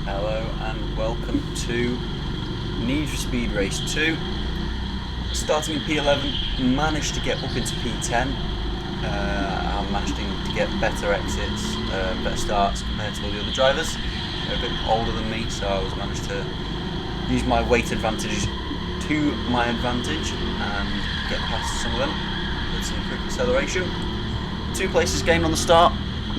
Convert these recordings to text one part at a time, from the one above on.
Hello and welcome to Need for Speed Race 2. Starting in P11, managed to get up into P10. I'm managing to get better exits, better starts compared to all the other drivers. They're a bit older than me, so I was managed to use my weight advantage to my advantage and get past some of them with some quick acceleration. 2 places gained on the start,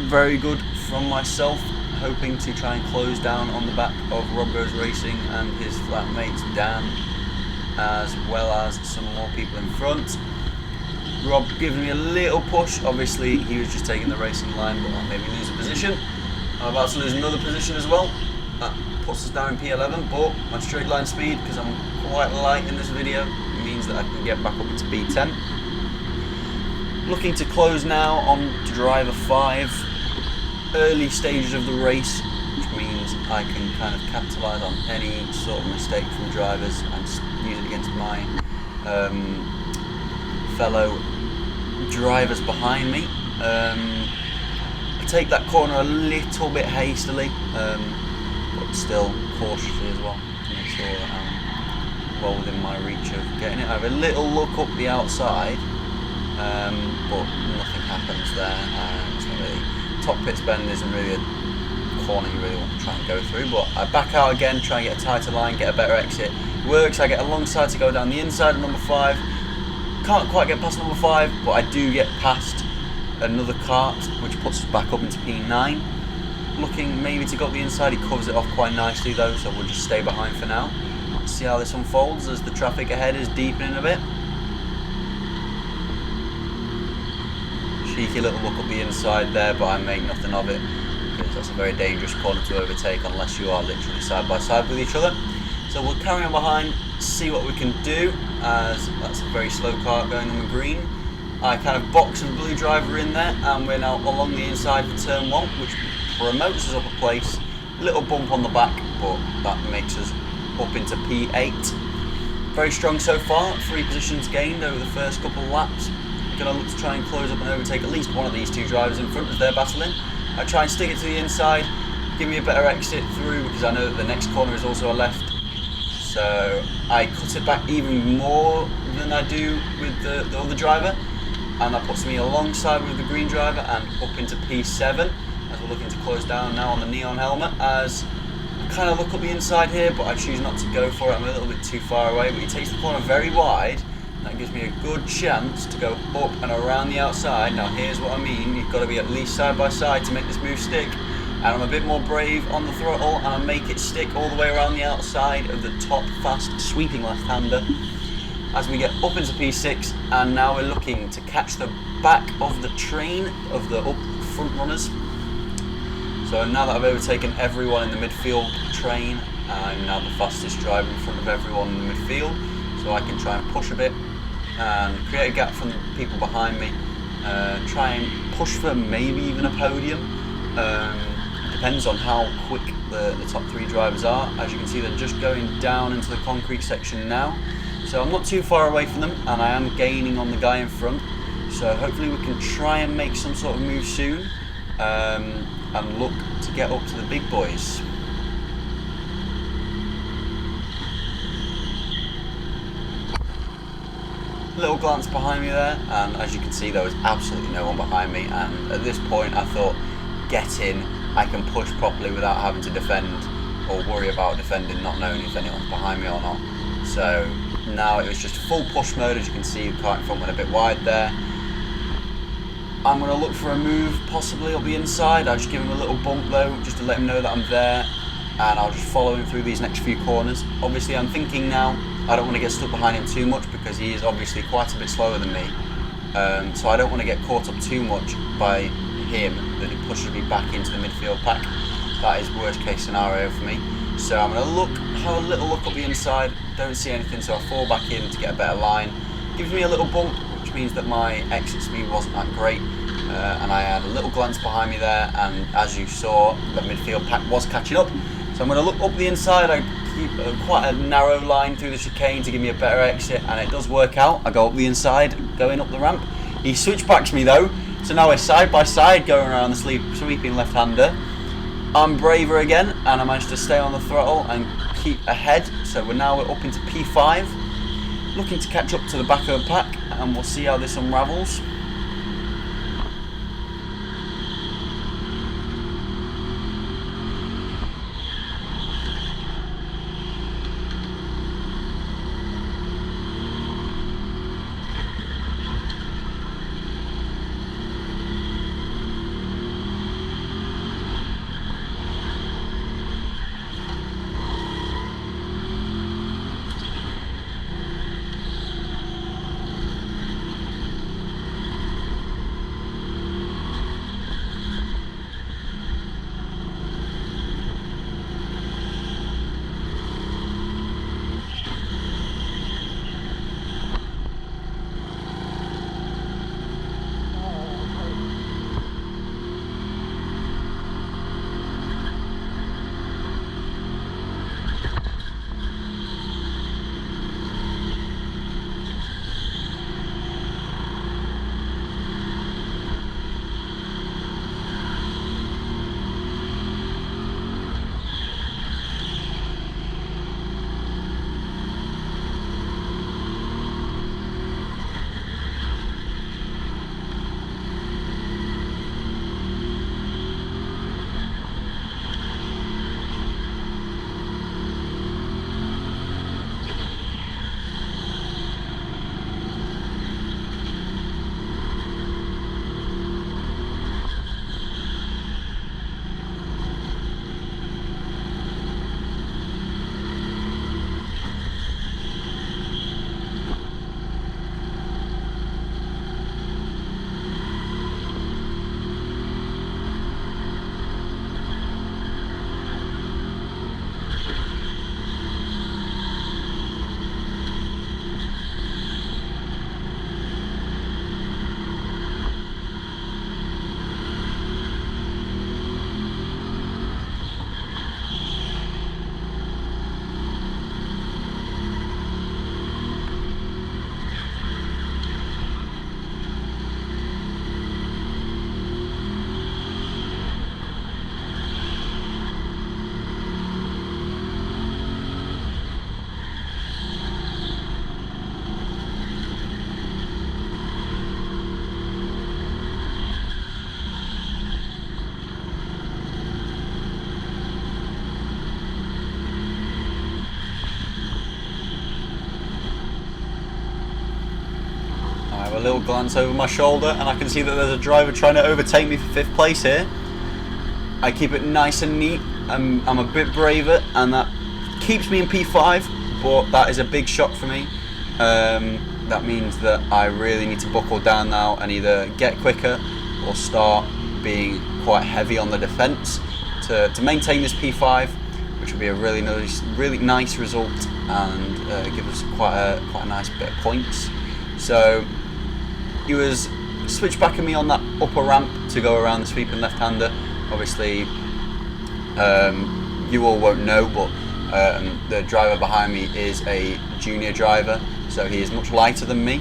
very good from myself. Hoping to try and close down on the back of Rob Goes Racing and his flatmates Dan, as well as some more people in front. Rob giving me a little push. Obviously he was just taking the racing line, but I'll maybe lose a position. I'm about to lose another position as well. That puts us down in P11, but my straight line speed, because I'm quite light in this video, means that I can get back up into P10. Looking to close now on to driver 5. Early stages of the race, which means I can kind of capitalise on any sort of mistake from drivers and use it against my fellow drivers behind me. I take that corner a little bit hastily, but still cautiously as well, to make sure that I'm well within my reach of getting it. I have a little look up the outside, but nothing happens there. It's not really. Top pits bend isn't really a corner you really want to try and go through, but I back out again, try and get a tighter line, get a better exit. Works. I get alongside to go down the inside of number 5. Can't quite get past number 5, but I do get past another cart, which puts us back up into P9. Looking maybe to go up the inside, he covers it off quite nicely though, so we'll just stay behind for now. Let's see how this unfolds as the traffic ahead is deepening a bit. Cheeky little look up the inside there, but I make nothing of it because that's a very dangerous corner to overtake unless you are literally side by side with each other. So we'll carry on behind, see what we can do, as that's a very slow car going on the green. I kind of box a blue driver in there, and we're now along the inside for turn 1, which promotes us up a place. Little bump on the back, but that makes us up into P8. Very strong so far, 3 positions gained over the first couple of laps. Going to look to try and close up and overtake at least one of these 2 drivers in front as they're battling. I try and stick it to the inside, give me a better exit through, because I know that the next corner is also a left. So I cut it back even more than I do with the other driver, and that puts me alongside with the green driver and up into P7 as we're looking to close down now on the neon helmet. As I kind of look up the inside here, but I choose not to go for it. I'm a little bit too far away, but he takes the corner very wide. That gives me a good chance to go up and around the outside. Now here's what I mean, you've got to be at least side by side to make this move stick. And I'm a bit more brave on the throttle, and I make it stick all the way around the outside of the top fast sweeping left-hander. As we get up into P6, and now we're looking to catch the back of the train of the up front runners. So now that I've overtaken everyone in the midfield train, I'm now the fastest driver in front of everyone in the midfield. So I can try and push a bit and create a gap from the people behind me. Try and push for maybe even a podium. Depends on how quick the top 3 drivers are. As you can see, they're just going down into the concrete section now. So I'm not too far away from them, and I am gaining on the guy in front. So hopefully we can try and make some sort of move soon and look to get up to the big boys. Little glance behind me there, and as you can see there was absolutely no one behind me, and at this point I thought, get in, I can push properly without having to defend or worry about defending, not knowing if anyone's behind me or not. So now it was just full push mode. As you can see, the car in front went a bit wide there. I'm going to look for a move possibly up the inside. I'll just give him a little bump though, just to let him know that I'm there, and I'll just follow him through these next few corners. Obviously I'm thinking now I don't want to get stuck behind him too much, because he is obviously quite a bit slower than me. So I don't want to get caught up too much by him, that it pushes me back into the midfield pack. That is worst case scenario for me. So I'm going to have a little look up the inside. Don't see anything, so I fall back in to get a better line. Gives me a little bump, which means that my exit speed wasn't that great. And I had a little glance behind me there, and as you saw, the midfield pack was catching up. So I'm going to look up the inside. I keep quite a narrow line through the chicane to give me a better exit, and it does work out. I go up the inside, going up the ramp. He switchbacks me though, so now we're side by side going around the sweeping left-hander. I'm braver again, and I managed to stay on the throttle and keep ahead. So we're up into P5, looking to catch up to the back of the pack, and we'll see how this unravels. A little glance over my shoulder and I can see that there's a driver trying to overtake me for 5th place here. I keep it nice and neat. I'm a bit braver, and that keeps me in P5, but that is a big shock for me. That means that I really need to buckle down now and either get quicker or start being quite heavy on the defence to maintain this P5, which would be a really nice result and give us quite a nice bit of points. So he was switchbacking me on that upper ramp to go around the sweeping left-hander. Obviously, you all won't know, but the driver behind me is a junior driver, so he is much lighter than me,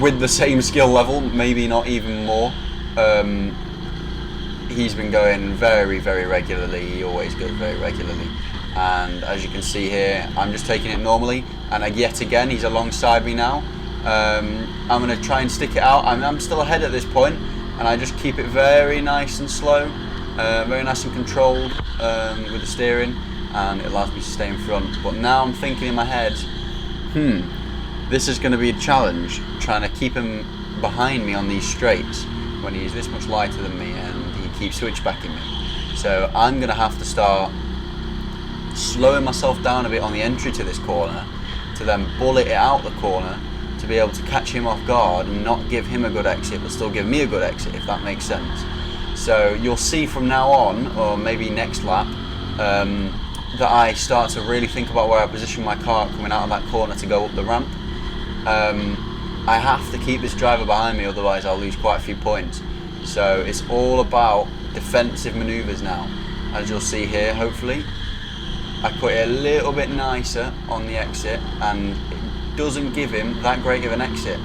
with the same skill level, maybe not even more. He's been going very, very regularly. He always goes very regularly, and as you can see here, I'm just taking it normally, and yet again he's alongside me now. I'm going to try and stick it out. I'm still ahead at this point, and I just keep it very nice and slow, very nice and controlled with the steering, and it allows me to stay in front. But now I'm thinking in my head, this is going to be a challenge, trying to keep him behind me on these straights when he's this much lighter than me and he keeps switchbacking me. So I'm going to have to start slowing myself down a bit on the entry to this corner to then bullet it out the corner to be able to catch him off guard and not give him a good exit but still give me a good exit, if that makes sense. So you'll see from now on, or maybe next lap, that I start to really think about where I position my car coming out of that corner to go up the ramp. I have to keep this driver behind me, otherwise I'll lose quite a few points. So it's all about defensive manoeuvres now. As you'll see here, hopefully, I put it a little bit nicer on the exit, and it doesn't give him that great of an exit.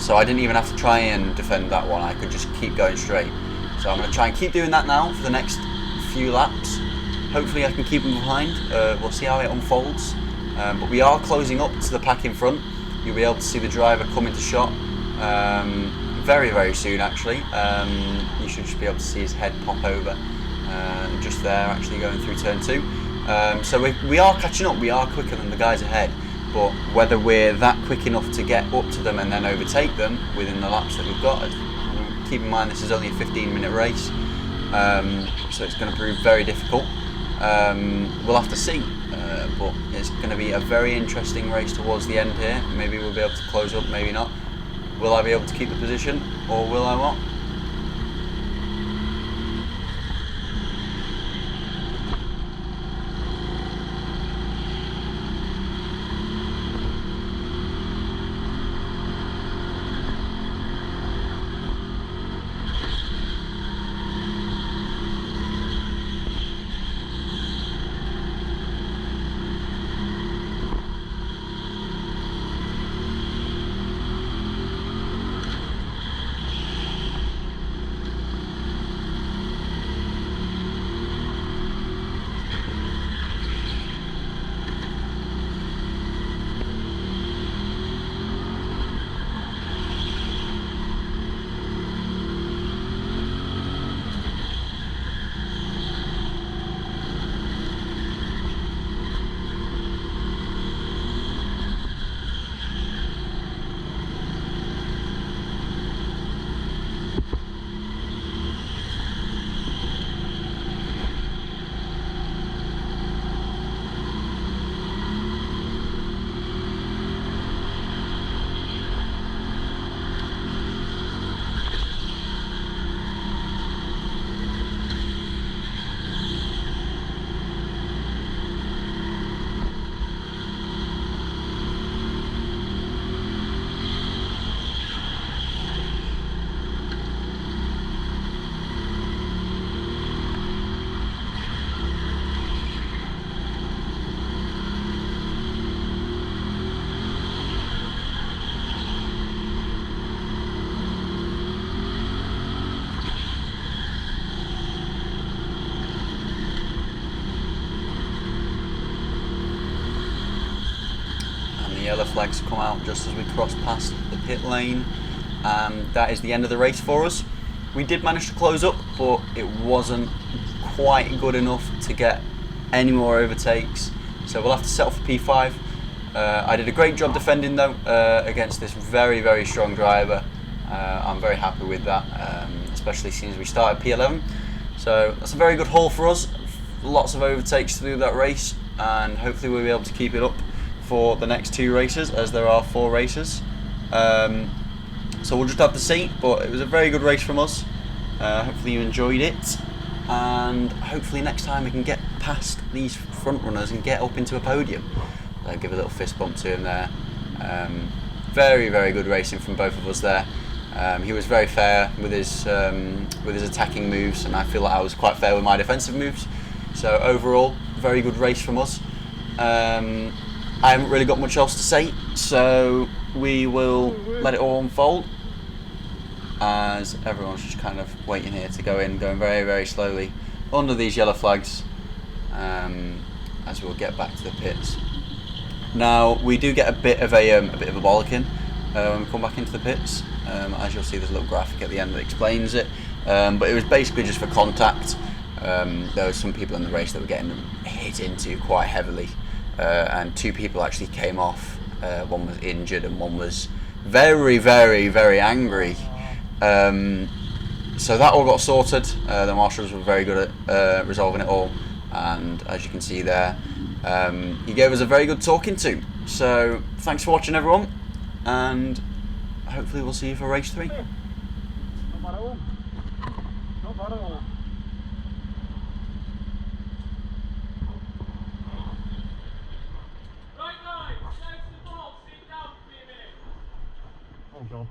So I didn't even have to try and defend that one, I could just keep going straight. So I'm going to try and keep doing that now for the next few laps. Hopefully I can keep them behind. We'll see how it unfolds. But we are closing up to the pack in front. You'll be able to see the driver come into shot very, very soon actually. You should just be able to see his head pop over just there, actually going through turn 2. So we are catching up, we are quicker than the guys ahead, but whether we're that quick enough to get up to them and then overtake them within the laps that we've got, keep in mind this is only a 15-minute race, so it's going to prove very difficult. We'll have to see, but it's going to be a very interesting race towards the end here. Maybe we'll be able to close up, maybe not. Will I be able to keep the position, or will I not? Yellow flags come out just as we cross past the pit lane, and that is the end of the race for us. We did manage to close up, but it wasn't quite good enough to get any more overtakes, so we'll have to settle for P5. I did a great job defending though against this very, very strong driver. I'm very happy with that, especially since we started P11. So that's a very good haul for us. Lots of overtakes through that race, and hopefully we'll be able to keep it up for the next 2 races, as there are 4 races. So we'll just have to see, but it was a very good race from us. Hopefully you enjoyed it, and hopefully next time we can get past these front runners and get up into a podium. Give a little fist bump to him there. Very, very good racing from both of us there. He was very fair with his attacking moves, and I feel like I was quite fair with my defensive moves. So overall, very good race from us. I haven't really got much else to say, so we will let it all unfold, as everyone's just kind of waiting here to go in, going very, very slowly under these yellow flags, as we'll get back to the pits. Now we do get a bit of a bollocking when we come back into the pits. As you'll see, there's a little graphic at the end that explains it, but it was basically just for contact. There were some people in the race that were getting hit into quite heavily. And 2 people actually came off. One was injured and one was very, very, very angry. So that all got sorted. The marshals were very good at resolving it all, and as you can see there, he gave us a very good talking to. So thanks for watching, everyone, and hopefully we'll see you for race 3. Not bad at all. Not bad at all. Oh God.